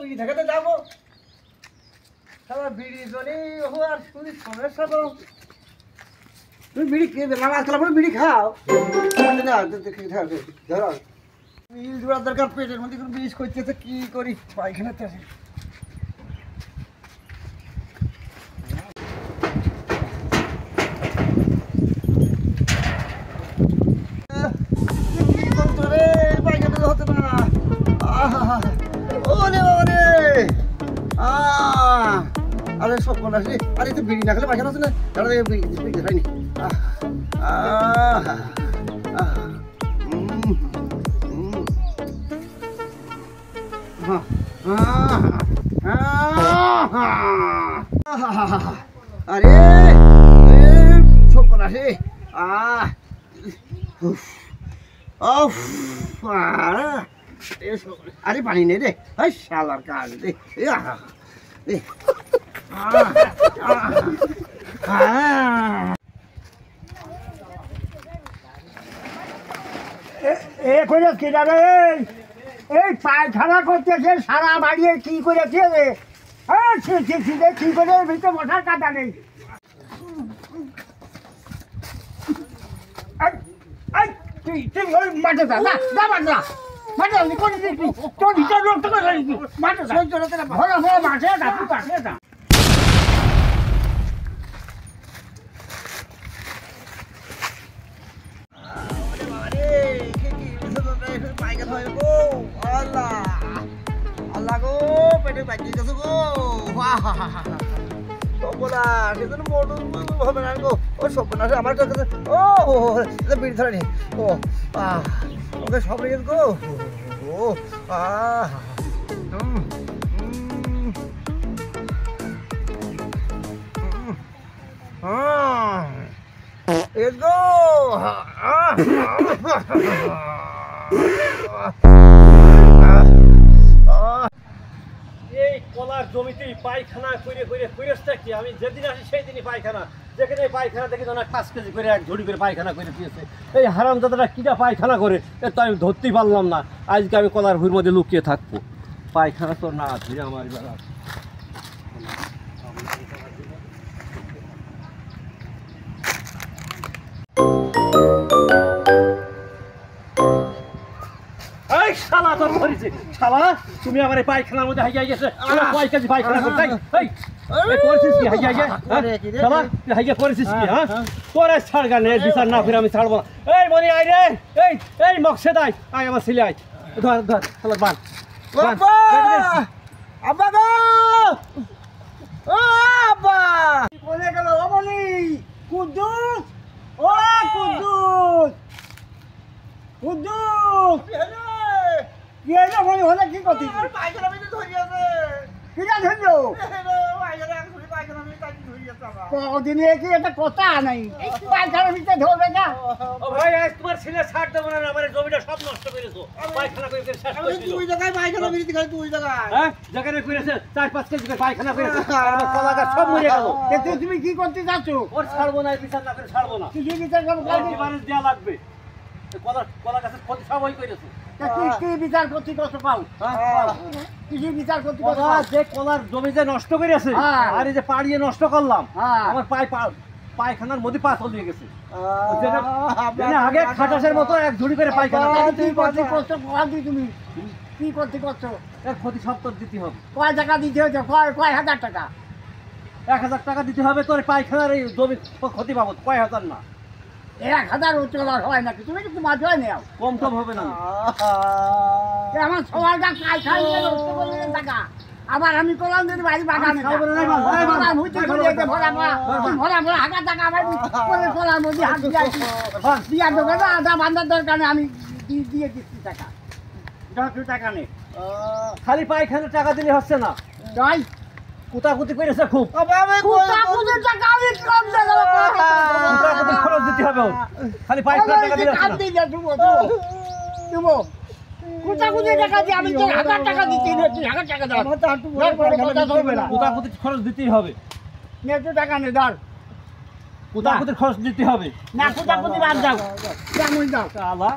বিড়ি দেখাতে যাবো বিড়ি জলে আর তুমি সমস্যা তো তুমি বিড়ি খেয়ে দেবে আজকাল আমরা বিড়ি খাও ধরো বিড়ি জোড়ার দরকার পেটের মধ্যে কোনো বিষ করতেছে কি করি পায়খানাতে আসে আরে সব কোন আসে আরে তো বিড়ি না খেলে পায়খানা আছে না তারা বিড়ি খাইনি আরে সব কোন আসে আরে পানি নেই রে শালার কাজ দে এই পায়খানা করতেছে সারা বাড়ি কি করেছে রে কি করে ভিতরে বসার কাটা নেই মাঠে যা মাঠে মাঠে তোর ভিতরে লোক মাঠে ভরা ভরা মাঠে পাশে যা আল্লাহ গো পেটে বাজিয়ে গেছে গো সবলা সেজন্য মোটর হবে না গো ও সবলা আমার কাছে ও বিড়ি ধরে নি ও ওকে সব রেখে গো ও Let's go! এই কলার জমিতে পায়খানা করে ফিরেসটা কি আমি যেদিন আসি সেই দিনই পায়খানা যেখানে পায়খানা দেখি তো না 5 কেজি করে এক ঝুড়ি করে পায়খানা করে দিয়েছে এই হারামজাদারা কিটা পায়খানা করে তো আমি ধরতেই পারলাম না আজকে আমি কলার ভুঁড়ির মধ্যে লুকিয়ে থাকবো পায়খানা তো না ধীরে আমার বেলা শালা তোর ধরেছে শালা তুমি আমার পায়খানার মধ্যে হাইয়া গেছে কয় কেজি পায়খানা করতে করেছিস কি হাইয়া শালা তুই হাইয়া করেছিস কি হ্যাঁ তোর ছাড় গানে বিচার না ফিরে আমি ছাড়বো না এই মনি আয় রে এই মকসেদ আয় আমার ছেলে আয় ধর শালা বান আব্বা গো ও আব্বা কি বলে গেল ও বলি কুদ্দুস ও কুদ্দুস কুদ্দুস কি হলো মনে হলে কি করতে পায়খানা মিতে ধরি আছে কিটা ধরলো পায়খানা একটু পায়খানা মিতে তাই ধরি আছে বাবা কদিনে কি এটা কথা নাই পায়খানা মিতে ধরবে না ও ভাই আজ তোমার ছেলে ছাড় দেব না আমার জমিটা সব নষ্ট করেছো পায়খানা করে শেষ করে দিল তুই জায়গায় পায়খানা মিতে খালি তুই জায়গায় হ্যাঁ যেখানে করেছে 4-5 কেজি করে পায়খানা করেছে আর কলা গাছ সব মরে গেল এতে তুমি কি করতে যাচ্ছ ওর ছাড়বো না বিচার না করে ছাড়বো না কি বিচার করবো ডিফারেন্স দেওয়া লাগবে কলা গাছের ক্ষতি সবই করেছে কি বিচার করতে কষ্ট পাও কি বিচার করতে কষ্ট যে কলার জমি যে নষ্ট করেছে আর এই যে পাড়িয়ে নষ্ট করলাম আমার পায়খানার মধ্যে পা চলিয়ে গেছে আগে খাটাসের মতো এক ঝুড়ি করে পায়খানা তুই করতে কষ্ট তুমি কি করতে কষ্ট এর ক্ষতি সত্তর দিতে হবে কয় টাকা দিতে হচ্ছে কয় হাজার টাকা 1000 টাকা দিতে হবে তোর পায়খানার এই জমি ক্ষতি বাবদ কয় হাজার না 1000 উচ্চলার হয় নাকি তুমি কিন্তু মাঝে নেও কম টম হবে না আমার সবার গা পায়খানা নিয়ে নষ্ট করে টাকা আবার আমি করলাম যদি বাড়ি বাগানে ভরা হাজার টাকা আমার কলার মধ্যে হাত দিয়া দেবে না আধা বান্ধার দরকার আমি দিয়ে দিচ্ছি টাকা 10 টাকা নেই খালি পায়খানা টাকা দিলে হচ্ছে না তাই কুতাকুতি করেছে খুব খরচ দিতে হবে খালি পায়খানা টাকা দিলে কুতাকুতি খরচ দিতেই হবে টাকা নেই ধর কুতাকুতির খরচ দিতে হবে না কুতাকুতি বাদ দাও কেমন দাও আল্লাহ